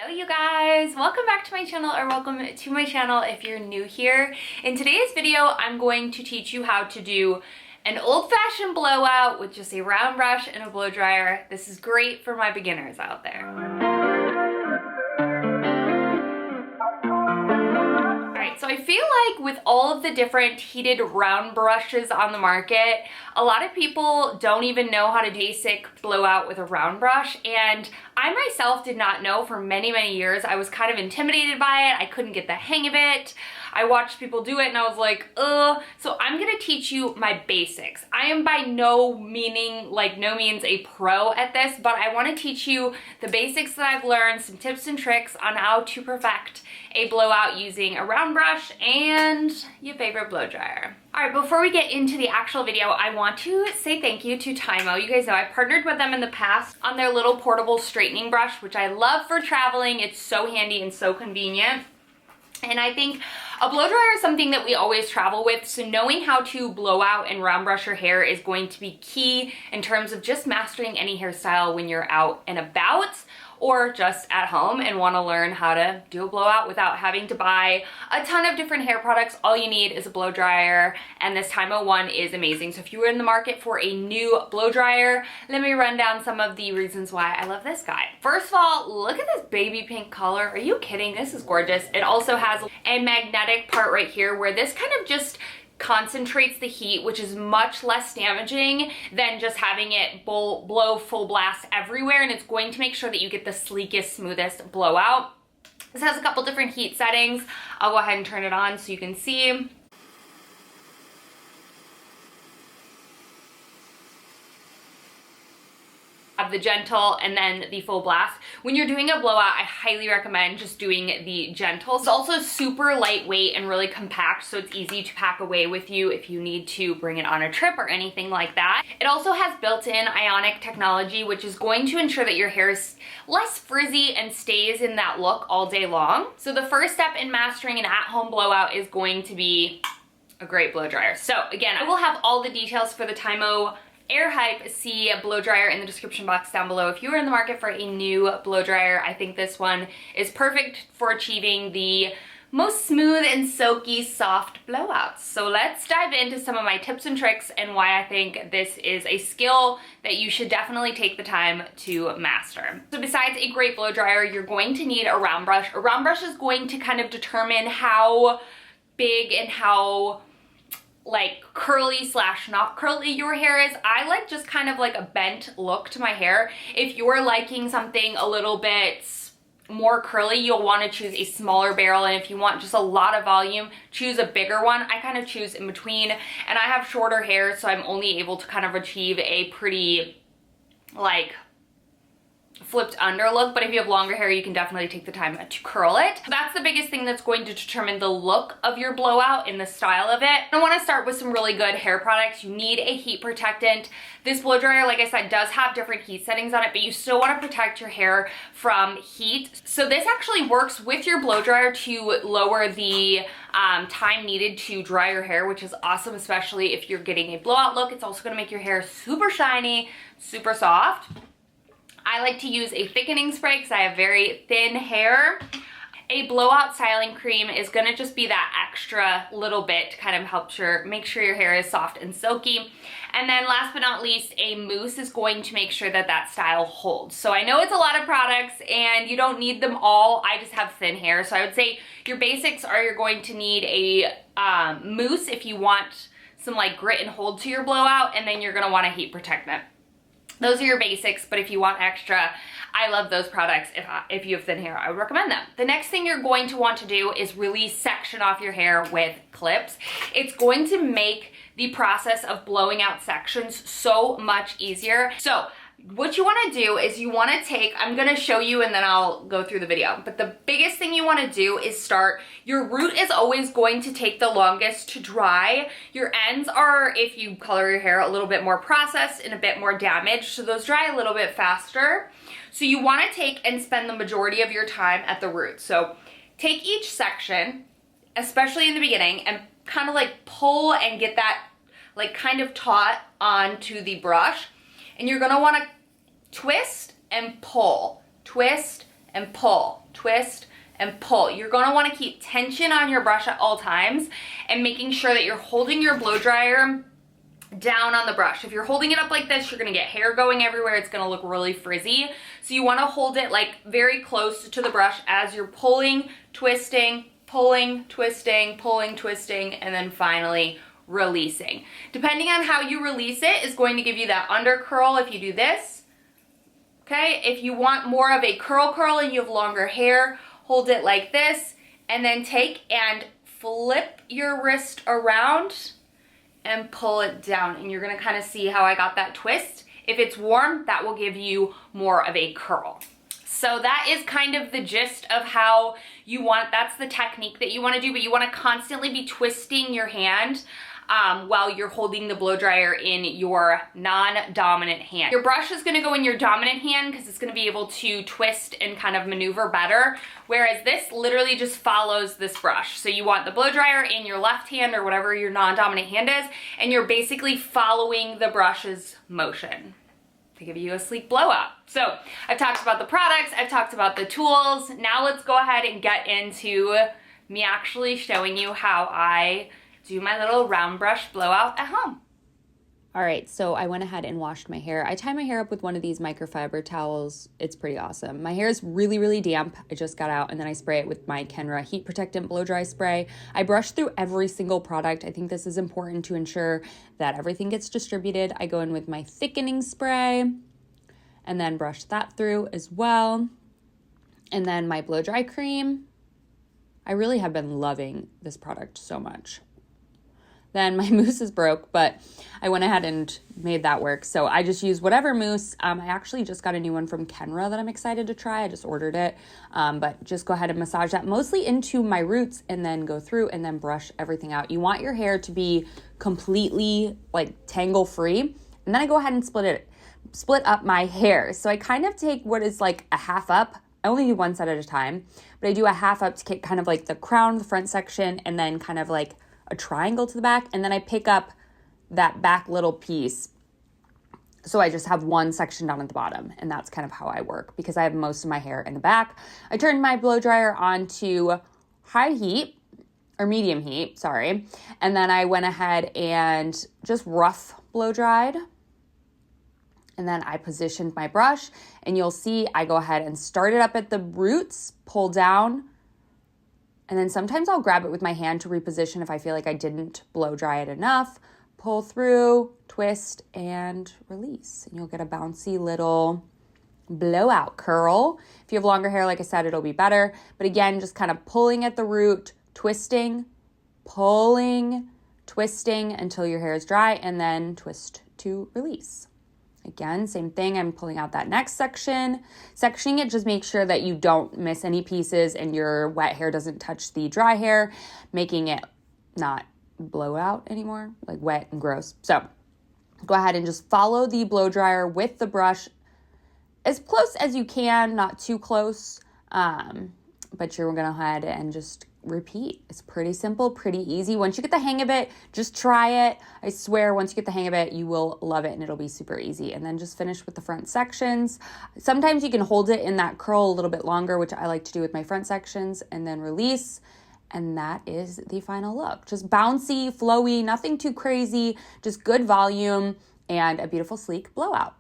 Hello you guys, welcome back to my channel, or welcome to my channel if you're new here. In today's video, I'm going to teach you how to do an old-fashioned blowout with just a round brush and a blow dryer. This is great for my beginners out there. So I feel like with all of the different heated round brushes on the market, a lot of people don't even know how to basic blowout with a round brush, and I myself did not know for many years. I was kind of intimidated by it. I couldn't get the hang of it. I watched people do it and I was like, ugh. So I'm gonna teach you my basics. I am by no means a pro at this, but I wanna teach you the basics that I've learned, some tips and tricks on how to perfect a blowout using a round brush and your favorite blow dryer. All right, before we get into the actual video, I want to say thank you to Tymo. You guys know I partnered with them in the past on their little portable straightening brush, which I love for traveling. It's so handy and so convenient. And I think a blow dryer is something that we always travel with, so knowing how to blow out and round brush your hair is going to be key in terms of just mastering any hairstyle when you're out and about, or just at home and want to learn how to do a blowout without having to buy a ton of different hair products. All you need is a blow dryer, and this Tymo one is amazing. So if you were in the market for a new blow dryer, let me run down some of the reasons why I love this guy. First of all, look at this baby pink color. Are you kidding? This is gorgeous. It also has a magnetic part right here where this kind of just concentrates the heat, which is much less damaging than just having it blow full blast everywhere, and it's going to make sure that you get the sleekest, smoothest blowout. This has a couple different heat settings. I'll go ahead and turn it on so you can see. Of the gentle and then the full blast. When you're doing a blowout, I highly recommend just doing the gentle. It's also super lightweight and really compact, so it's easy to pack away with you if you need to bring it on a trip or anything like that. It also has built-in ionic technology, which is going to ensure that your hair is less frizzy and stays in that look all day long. So the first step in mastering an at-home blowout is going to be a great blow dryer. So again, I will have all the details for the Tymo Air Hype C blow dryer in the description box down below. If you are in the market for a new blow dryer, I think this one is perfect for achieving the most smooth and silky soft blowouts. So let's dive into some of my tips and tricks and why I think this is a skill that you should definitely take the time to master. So besides a great blow dryer, you're going to need a round brush. A round brush is going to kind of determine how big and how curly / not curly your hair is. I like just kind of like a bent look to my hair. If you're liking something a little bit more curly, you'll want to choose a smaller barrel, and if you want just a lot of volume, choose a bigger one. I kind of choose in between, and I have shorter hair, so I'm only able to kind of achieve a pretty flipped under look, but if you have longer hair, you can definitely take the time to curl it. That's the biggest thing that's going to determine the look of your blowout and the style of it. I want to start with some really good hair products. You need a heat protectant. This blow dryer, like I said, does have different heat settings on it, but you still want to protect your hair from heat. So this actually works with your blow dryer to lower the time needed to dry your hair, which is awesome, especially if you're getting a blowout look. It's also going to make your hair super shiny, super soft. I like to use a thickening spray because I have very thin hair. A blowout styling cream is going to just be that extra little bit to kind of help make sure your hair is soft and silky. And then last but not least, a mousse is going to make sure that that style holds. So I know it's a lot of products and you don't need them all. I just have thin hair. So I would say your basics are you're going to need a mousse if you want some grit and hold to your blowout, and then you're going to want a heat protectant. Those are your basics, but if you want extra, I love those products. If you have thin hair, I would recommend them. The next thing you're going to want to do is really section off your hair with clips. It's going to make the process of blowing out sections so much easier. So what you want to do is you want to take, I'm going to show you and then I'll go through the video, but the biggest thing you want to do is start, your root is always going to take the longest to dry. Your ends are, if you color your hair, a little bit more processed and a bit more damaged, so those dry a little bit faster. So you want to take and spend the majority of your time at the root. So take each section, especially in the beginning, and kind of pull and get that kind of taut onto the brush. And you're going to want to twist and pull, twist and pull, twist and pull. You're gonna wanna keep tension on your brush at all times and making sure that you're holding your blow dryer down on the brush. If you're holding it up like this, you're gonna get hair going everywhere. It's gonna look really frizzy. So you wanna hold it like very close to the brush as you're pulling, twisting, pulling, twisting, pulling, twisting, and then finally releasing. Depending on how you release it is going to give you that under curl if you do this. Okay, if you want more of a curl and you have longer hair, hold it like this, and then take and flip your wrist around and pull it down. And you're gonna kind of see how I got that twist. If it's warm, that will give you more of a curl. So that is kind of the gist of how you want, that's the technique that you wanna do, but you wanna constantly be twisting your hand while you're holding the blow dryer in your non-dominant hand. Your brush is gonna go in your dominant hand because it's gonna be able to twist and kind of maneuver better, whereas this literally just follows this brush. So you want the blow dryer in your left hand or whatever your non-dominant hand is, and you're basically following the brush's motion to give you a sleek blowout. So I've talked about the products, I've talked about the tools. Now let's go ahead and get into me actually showing you how I do my little round brush blowout at home. All right, so I went ahead and washed my hair. I tie my hair up with one of these microfiber towels. It's pretty awesome. My hair is really, really damp. I just got out and then I spray it with my Kenra Heat Protectant Blow Dry Spray. I brush through every single product. I think this is important to ensure that everything gets distributed. I go in with my thickening spray and then brush that through as well. And then my blow dry cream. I really have been loving this product so much. Then my mousse is broke, but I went ahead and made that work. So I just use whatever mousse. I actually just got a new one from Kenra that I'm excited to try. I just ordered it, but just go ahead and massage that mostly into my roots and then go through and then brush everything out. You want your hair to be completely like tangle free. And then I go ahead and split up my hair. So I kind of take what is like a half up. I only do one set at a time, but I do a half up to get kind of like the crown, the front section, and then kind of like a triangle to the back, and then I pick up that back little piece. So I just have one section down at the bottom, and that's kind of how I work because I have most of my hair in the back. I turned my blow dryer on to high heat, or medium heat, sorry, and then I went ahead and just rough blow dried. And then I positioned my brush, and you'll see I go ahead and start it up at the roots, pull down, and then sometimes I'll grab it with my hand to reposition if I feel like I didn't blow dry it enough. Pull through, twist, and release. And you'll get a bouncy little blowout curl. If you have longer hair, like I said, it'll be better. But again, just kind of pulling at the root, twisting, pulling, twisting until your hair is dry, and then twist to release. Again, same thing, I'm pulling out that next section. Sectioning it, just make sure that you don't miss any pieces and your wet hair doesn't touch the dry hair, making it not blow out anymore, like wet and gross. So go ahead and just follow the blow dryer with the brush as close as you can, not too close, but you're gonna go ahead and just repeat. It's pretty simple, pretty easy. Once you get the hang of it, just try it. I swear, once you get the hang of it, you will love it and it'll be super easy. And then just finish with the front sections. Sometimes you can hold it in that curl a little bit longer, which I like to do with my front sections, and then release. And that is the final look. Just bouncy, flowy, nothing too crazy, just good volume and a beautiful, sleek blowout.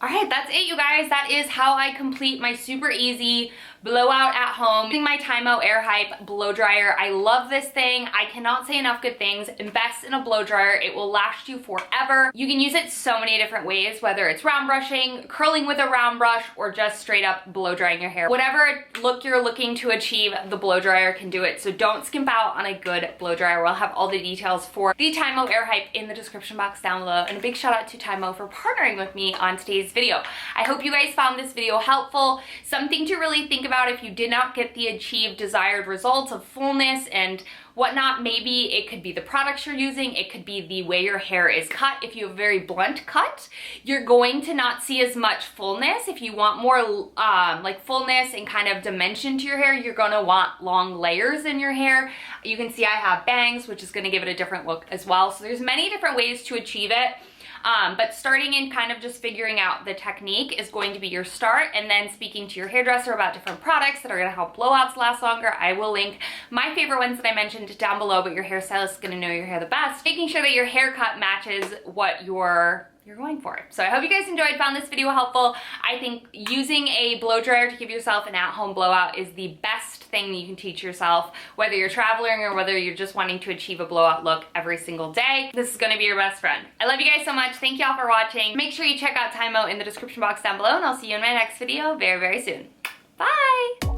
All right, that's it, you guys. That is how I complete my super easy blowout at home using my Tymo Air Hype blow dryer. I love this thing. I cannot say enough good things. Invest in a blow dryer. It will last you forever. You can use it so many different ways, whether it's round brushing, curling with a round brush, or just straight up blow drying your hair. Whatever look you're looking to achieve, the blow dryer can do it. So don't skimp out on a good blow dryer. We'll have all the details for the Tymo Air Hype in the description box down below. And a big shout out to Tymo for partnering with me on today's video. I hope you guys found this video helpful. Something to really think about if you did not get the achieved desired results of fullness and whatnot. Maybe it could be the products you're using, it could be the way your hair is cut. If you have a very blunt cut, you're going to not see as much fullness. If you want more like fullness and kind of dimension to your hair, you're gonna want long layers in your hair. You can see I have bangs, which is gonna give it a different look as well. So there's many different ways to achieve it. But starting in kind of just figuring out the technique is going to be your start, and then speaking to your hairdresser about different products that are gonna help blowouts last longer. I will link my favorite ones that I mentioned down below, but your hairstylist is gonna know your hair the best. Making sure that your haircut matches what you're going for. So I hope you guys enjoyed, found this video helpful. I think using a blow dryer to give yourself an at-home blowout is the best thing that you can teach yourself, whether you're traveling or whether you're just wanting to achieve a blowout look every single day. This is gonna be your best friend. I love you guys so much. Thank y'all for watching. Make sure you check out Time Out in the description box down below, and I'll see you in my next video very, very soon. Bye!